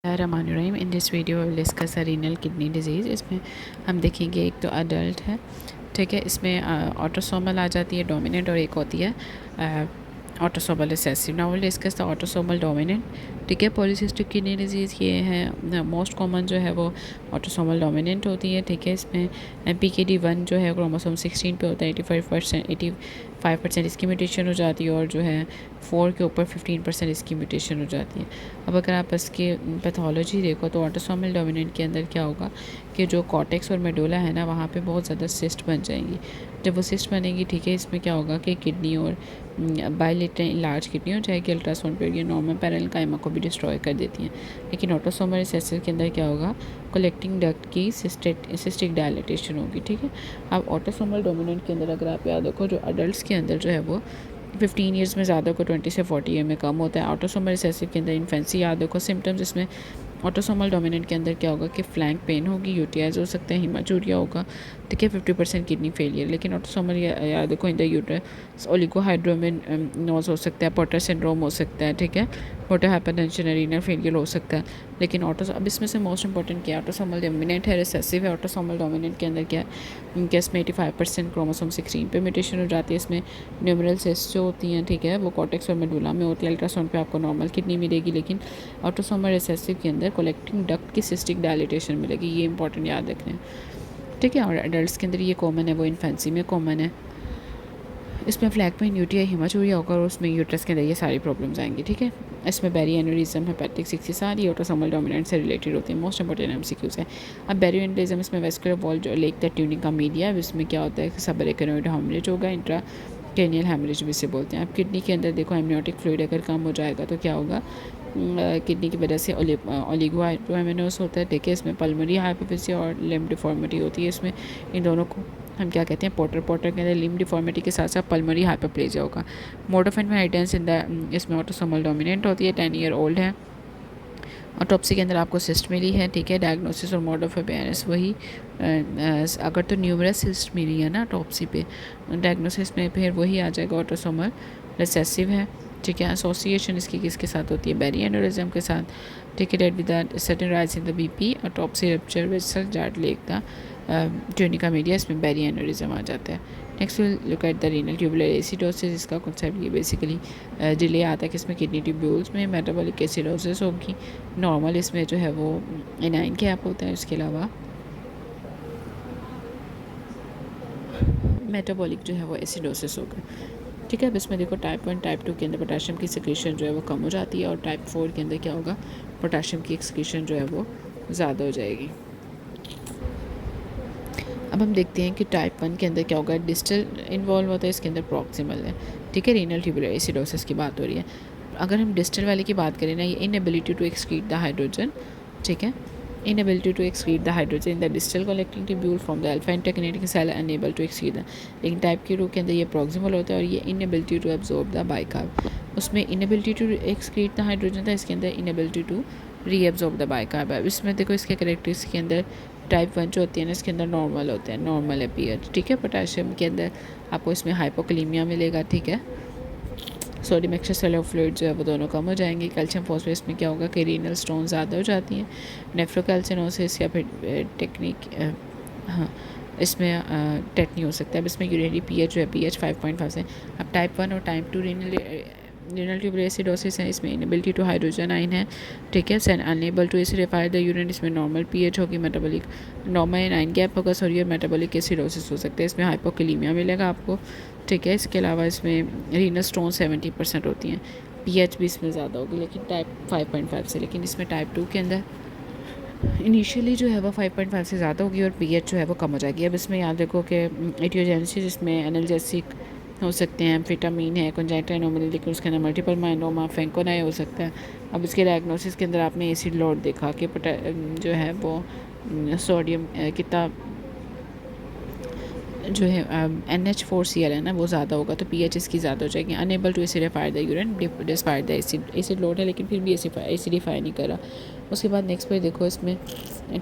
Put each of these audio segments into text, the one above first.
Bismillahirrahmanirrahim। In this video will discuss renal kidney disease. इसमें हम देखेंगे एक तो अडल्ट है, ठीक है। इसमें ऑटोसोमल आ जाती है डोमिनेंट, और एक होती है autosomal recessive. Now will discuss the autosomal dominant, ठीक है। पॉलीसिस्टिक किडनी डिजीज़ ये है मोस्ट कॉमन जो है वो ऑटोसोमल डोमिनेंट होती है, ठीक है। इसमें PKD1 जो है क्रोमोसोम 16 पे होता है। 85% इसकी म्यूटेशन हो जाती है, और जो है 4 के ऊपर 15% इसकी म्यूटेशन हो जाती है। अब अगर आप इसकी पैथोलॉजी देखो तो ऑटोसोमल डोमिनेंट के अंदर क्या होगा कि जो कॉर्टेक्स और मेडुला है ना, वहाँ पे बहुत ज़्यादा सिस्ट बन जाएंगी। जब वो सिस्ट बनेगी, ठीक है, इसमें क्या होगा कि किडनी और बायलेटरल लार्ज किडनी हो जाएगी। अल्ट्रासाउंड पर ये नॉर्मल पैरेलल काइमा को भी डिस्ट्रॉय कर देती हैं। लेकिन ऑटोसोमल रिसेसिव के अंदर क्या होगा, कलेक्टिंग डक्ट की सिस्टिक डायलिटेशन होगी, ठीक है। अब ऑटोसोमल डोमिनेंट के अंदर अगर आप याद रखो, जो अडल्ट के अंदर जो है वो 15 ईयर्स में ज़्यादा को 20 से 40 ईयर में कम होता है। ऑटोसोमल रिसेसिव के अंदर इन्फेंसी याद रखो। सिम्टम्स इसमें ऑटोसोमल डोमिनेंट के अंदर क्या होगा कि फ्लैंक पेन होगी, यूटीआईज हो सकता है, हीमाचूरिया होगा, ठीक है। 50% किडनी फेलियर। लेकिन ऑटोसोमल याद रखो इन द यूट्रस ओलिगोहाइड्रोमिनोज हो सकता है, पोर्टर सिंड्रोम हो सकता है, ठीक है। पोर्टर हाइपरटेंशन, रीनल फेलियर हो सकता है। लेकिन अब इसमें से मोस्ट इंपॉर्टेंट क्या है, ऑटोसोमल डोमिनेंट है, रिसेसिव है। ऑटोसोमल डोमिनेंट के अंदर क्या है, इनके इसमें 85% क्रोमोसोम 16 पे म्यूटेशन हो जाती है। इसमें न्यूमरल सिस्ट जो होती हैं, ठीक है, वो कॉर्टेक्स और मेडुला में होती है। अल्ट्रासाउंड पे आपको नॉर्मल किडनी मिलेगी। लेकिन ऑटोसोमल रिसेसिव के अंदर कलेक्टिंग डक्ट की सिस्टिक डायलिटेशन मिलेगी। ये इंपॉर्टेंट याद रखना है, ठीक है। और एडल्ट्स के अंदर ये कॉमन है, वो इन्फेंसी में कॉमन है। इसमें फ्लैग पेन, यूटीआई, हीमाचूरिया होगा, और उसमें यूट्रस के अंदर ये सारी प्रॉब्लम्स आएंगी, ठीक है। इसमें बेरी एन्यूरिज्म, हेपेटिक सिक्स, सारी ऑटोसोमल डोमिनेंट से रिलेटेड होती है। मोस्ट इंपॉर्टेंट एमसीक्यूज है। अब बेरी एन्यूरिज्म इसमें वेस्कुलर वॉल जो लेक द ट्यूनिका मीडिया, इसमें क्या होता है कि सबरेकनोइड हेमरेज होगा, इंट्रा कैनियल हेमरेज भी से बोलते हैं। अब किडनी के अंदर देखो, एमनियोटिक फ्लूइड अगर कम हो जाएगा तो क्या होगा, किडनी की वजह से ओलिगोहाइड्रोमिनोस होता है, ठीक है। इसमें पल्मोनरी हाइपोप्लासिया और लिम्ब डिफॉर्मिटी होती है। इसमें इन दोनों को हम क्या कहते हैं, पोर्टर के अंदर लिम्ब डिफॉर्मिटी के साथ साथ पल्मोनरी हाइपोप्लेजिया होगा। Mode of inheritance in the इसमें ऑटोसोमल डोमिनेंट होती है, 10 ईयर ओल्ड है। ऑटोप्सी के अंदर आपको सिस्ट मिली है, ठीक है। डायग्नोसिस और मोड ऑफ अवेयरनेस वही अगर तो न्यूमरस सिस्ट मिली है ना ऑटोप्सी पे, डायग्नोसिस में फिर वही आ जाएगा, ऑटोसोमल रिसेसिव है, ठीक है। एसोसिएशन इसकी किसके साथ होती है, बेरी एन्यूरिज्म के साथ, ठीक है। Death with the sudden rise in the BP, autopsy rupture vessel that lack the tunica media, इसमें बेरी एन्यूरिज्म आ जाता है। Next will look at the renal tubular acidosis. इसका कॉन्सेप्ट ये बेसिकली डिले आता है कि इसमें किडनी ट्यूब्यूल्स में मेटाबॉलिक एसिडोसिस होगी। नॉर्मल इसमें जो है वो एनाइन कैप होता है, इसके अलावा मेटाबॉलिक जो है वो एसिडोसिस होगा, ठीक है। अब इसमें देखो टाइप 1 टाइप 2 के अंदर पोटाशियम की सिक्रीशन जो है वो कम हो जाती है, और टाइप 4 के अंदर क्या होगा, पोटाशियम की एक्सक्रीशन जो है वो ज़्यादा हो जाएगी। अब हम देखते हैं कि टाइप 1 के अंदर क्या होगा, डिस्टल इन्वॉल्व होता है, इसके अंदर प्रॉक्सिमल है, ठीक है। रीनल ट्यूबुलर एसिडोसिस की बात हो रही है। अगर हम डिस्टल वाले की बात करें ना, ये inability to excrete the hydrogen, ठीक है। Inability to excrete the hydrogen in the distal collecting tubule from the alpha intercalating cell unable to excrete the. लेकिन टाइप के 2 के अंदर ये प्रॉक्सिमल होता है, और ये inability to absorb the bicarb. उसमें inability to excrete the hydrogen था, इसके अंदर inability to reabsorb the bicarb है। इसमें देखो इसके कैरेक्टरिस्टिक्स के अंदर टाइप 1 जो होती है ना, इसके अंदर नॉर्मल होते हैं, नॉर्मल है पीएच, ठीक है। पोटाशियम के अंदर आपको इसमें हाइपोकलीमिया मिलेगा, ठीक है। सोडियम एक्स्ट्रासेलुलर फ्लूइड जो है वो दोनों कम हो जाएंगे। कैल्शियम फॉस्फेट में क्या होगा कि रीनल स्टोन ज़्यादा हो जाती हैं। नेफ्रोकैल्सिनोसिस या फिर टेक्निक हाँ, इसमें टेटनी हो सकता है। अब इसमें यूरिनरी पीएच जो है पीएच 5.5 से। अब टाइप 1 और टाइप 2 रीनल ट्यूबुलर एसिडोसिस है, इसमें इनएबिलिटी टू हाइड्रोजन आइन है, ठीक है। सेन unable to acidify the urine, इसमें नॉर्मल पीएच होगी, मेटाबॉलिक नॉर्मल एनाइन गैप होगा, सॉरी, और मेटाबॉलिक एसिडोसिस हो सकता है। इसमें हाइपोकलीमिया मिलेगा आपको, ठीक है। इसके अलावा इसमें रीनल स्टोन 70% होती हैं, पीएच भी इसमें ज़्यादा होगी, लेकिन टाइप 5.5 से। लेकिन इसमें टाइप 2 के अंदर इनिशियली जो है वो 5.5 से ज़्यादा होगी, और पीएच जो है वो कम हो जाएगी। अब इसमें याद रखो कि एटियोजेनेसिस, इसमें एनाल्जेसिक हो सकते हैं, विटामिन है, कंजाइटा एनोमली, लेकिन उसके अंदर मल्टीपल माइलोमा, फेंकोनाई हो सकता है। अब इसके डायग्नोसिस के अंदर आपने एसिड लोड देखा कि जो है वो सोडियम कितना जो है NH4Cl है ना, वो ज़्यादा होगा, तो पीएच इसकी ज़्यादा हो जाएगी। Unable to acidify the urine despite the acid load है, लेकिन फिर भी एसिडिफाई नहीं करा। उसके बाद नेक्स्ट पे देखो, इसमें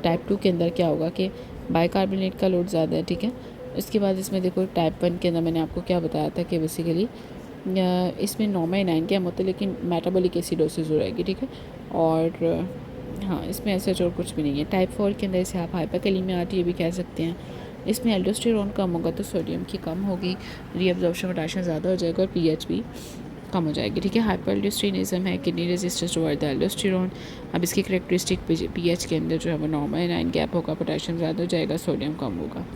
टाइप 2 के अंदर क्या होगा कि बाइकार्बोनेट का लोड ज़्यादा है, ठीक है। इसके बाद इसमें देखो टाइप 1 के अंदर मैंने आपको क्या बताया था कि बेसिकली इसमें नॉर्मल 9 के हम होते हैं, लेकिन मेटाबॉलिक एसिडोसिस हो जाएगी, ठीक है। और हाँ, इसमें ऐसा और कुछ भी नहीं है। टाइप 4 के अंदर इसे आप हाइपरकैलेमिया आती भी कह सकते हैं। इसमें एल्डोस्टेरोन कम होगा तो सोडियम की कम होगी, रीअब्जॉर्प्शन पोटेशियम ज़्यादा हो जाएगा और पीएच भी कम हो जाएगी। ठीक है, हाइपरएल्डोस्टेरिनिज्म है, kidney resistance toward the aldosterone. अब इसकी करेक्टरिस्टिक पीएच के अंदर जो है वो नॉर्मल एनाइन गैप होगा, पोटेशियम ज़्यादा हो जाएगा, सोडियम कम होगा।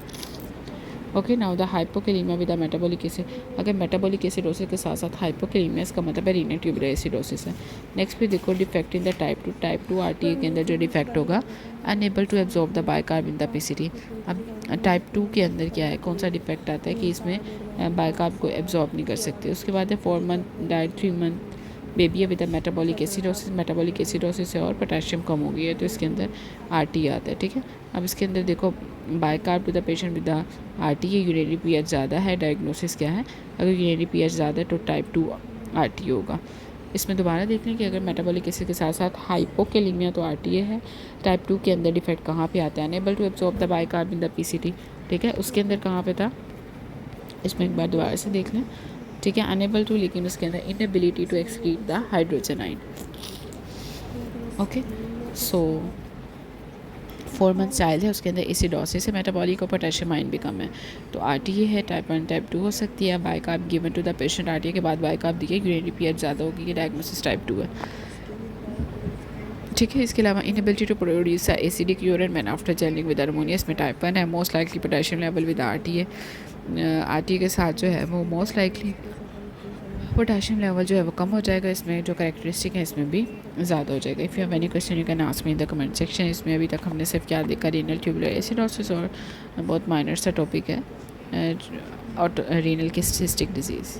Okay, now the hypokalaemia with the metabolic acid. अगर मेटाबॉलिक एसिडोसिस के साथ साथ हाइपोकैलेमिया, इसका मतलब है रीनल ट्यूबुलर एसिडोसिस है। नेक्स्ट पे देखो defect in the type 2 RTA के अंदर जो डिफेक्ट होगा, unable to absorb the bicarb in the PCT. अब टाइप 2 के अंदर क्या है, कौन सा डिफेक्ट आता है कि इसमें बाइकार्ब को एब्जॉर्ब नहीं कर सकते। उसके बाद है 4 मंथ डाइट 3 मंथ बेबी है विद मेटाबॉलिक एसिडोसिस है और पोटेशियम कम हो गई है, तो इसके अंदर आरटी आता है। ठीक है, अब इसके अंदर देखो bicarb to the patient with RT है, यूरिनरी पीएच ज़्यादा है, डायग्नोसिस क्या है, अगर यूरिनरी पीएच ज़्यादा है तो टाइप 2 आरटी होगा। इसमें दोबारा देख लें कि अगर मेटाबॉलिक एसिड के साथ साथ हाइपोकैलेमिया तो आरटीए है। टाइप 2 के अंदर डिफेक्ट कहाँ पे आता है, unable to absorb the bicarb in the PCT. ठीक है, उसके अंदर कहाँ पे था, इसमें एक बार दोबारा से देख लें। ठीक है, अनेबल टू, लेकिन उसके अंदर inability to excrete the hydrogen ion. Okay, so 4 month child है, उसके अंदर एसिडोसिस है, मेटाबॉलिक और पोटेशियम आयन भी कम है, तो आरटीए है, टाइप 1 टाइप 2 हो सकती है। Bicarb given to the patient, RTA के बाद बाइकार्ब दिए, यूरिनरी पीएच ज़्यादा होगी, डायग्नोसिस टाइप 2 है। ठीक है, इसके अलावा inability to produce acidic urine मैन आफ्टर जेलिंग विद अमोनिया, इसमें टाइप 1 है। Most likely potassium level with RTA, RTA के साथ जो है वो मोस्ट लाइकली पोटेशियम लेवल जो है वो कम हो जाएगा। इसमें जो करेक्टरिस्टिक है इसमें भी ज़्यादा हो जाएगा। If you have any question you can ask me in the comment section. इसमें अभी तक हमने सिर्फ क्या देखा, रीनल ट्यूबुलर एसिडोसिस और बहुत माइनर सा टॉपिक है और रीनल की सिस्टिक डिजीज़।